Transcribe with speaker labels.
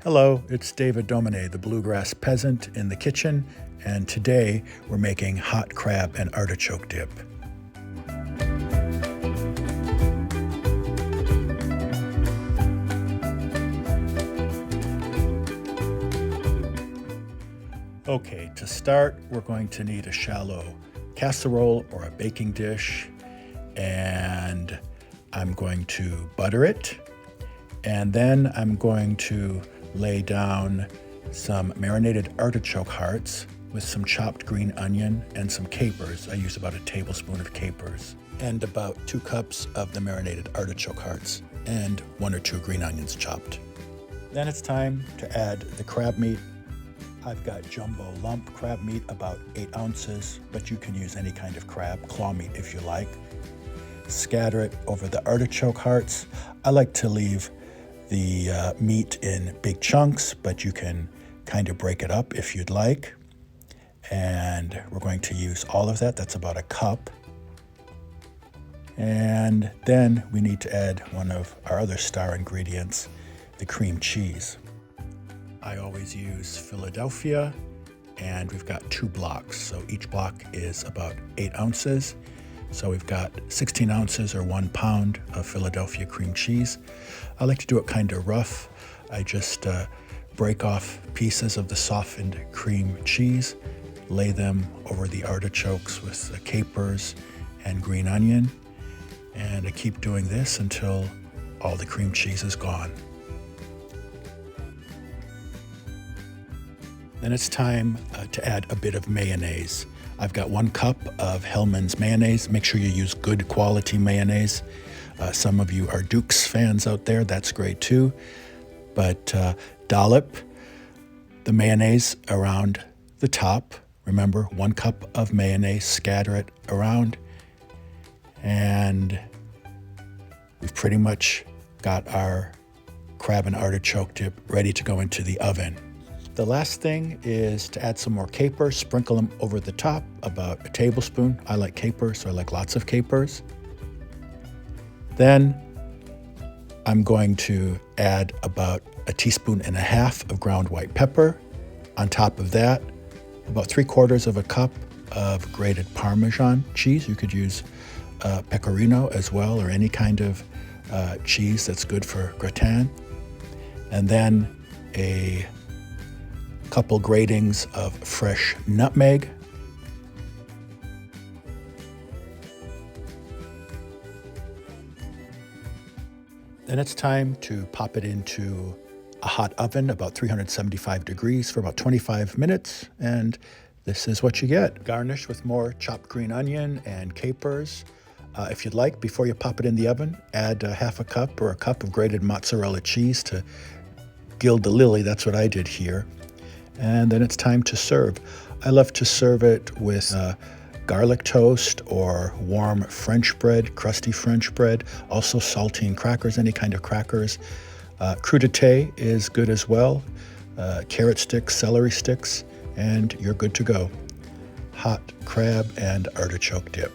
Speaker 1: Hello, it's David Domine, the Bluegrass Peasant in the kitchen, and today we're making hot crab and artichoke dip. Okay, to start, we're going to need a shallow casserole or a baking dish, and I'm going to butter it, and then I'm going to lay down some marinated artichoke hearts with some chopped green onion and some capers. I use about a tablespoon of capers and about 2 cups of the marinated artichoke hearts and 1 or 2 green onions chopped. Then it's time to add the crab meat. I've got jumbo lump crab meat, about 8 ounces, but you can use any kind of crab, claw meat if you like. Scatter it over the artichoke hearts. I like to leave the meat in big chunks, but you can kind of break it up if you'd like. And we're going to use all of that. That's about a cup. And then we need to add one of our other star ingredients, the cream cheese. I always use Philadelphia, and we've got 2 blocks. So each block is about 8 ounces. So we've got 16 ounces or 1 pound of Philadelphia cream cheese. I like to do it kind of rough. I just break off pieces of the softened cream cheese, lay them over the artichokes with the capers and green onion, and I keep doing this until all the cream cheese is gone. Then it's time to add a bit of mayonnaise. I've got 1 cup of Hellmann's mayonnaise. Make sure you use good quality mayonnaise. Some of you are Duke's fans out there. That's great too. But dollop the mayonnaise around the top. Remember, 1 cup of mayonnaise, scatter it around. And we've pretty much got our crab and artichoke dip ready to go into the oven. The last thing is to add some more capers, sprinkle them over the top, about a tablespoon. I like capers, so I like lots of capers. Then I'm going to add about 1.5 teaspoons of ground white pepper. On top of that, about 3/4 cup of grated parmesan cheese. You could use pecorino as well, or any kind of cheese that's good for gratin. And then a couple gratings of fresh nutmeg. Then it's time to pop it into a hot oven, about 375 degrees for about 25 minutes, and this is what you get. Garnish with more chopped green onion and capers. If you'd like, before you pop it in the oven, add 1/2 cup or a cup of grated mozzarella cheese to gild the lily. That's what I did here. And then it's time to serve. I love to serve it with garlic toast or warm French bread, crusty French bread, also saltine crackers, any kind of crackers. Crudité is good as well, carrot sticks, celery sticks, and you're good to go. Hot crab and artichoke dip.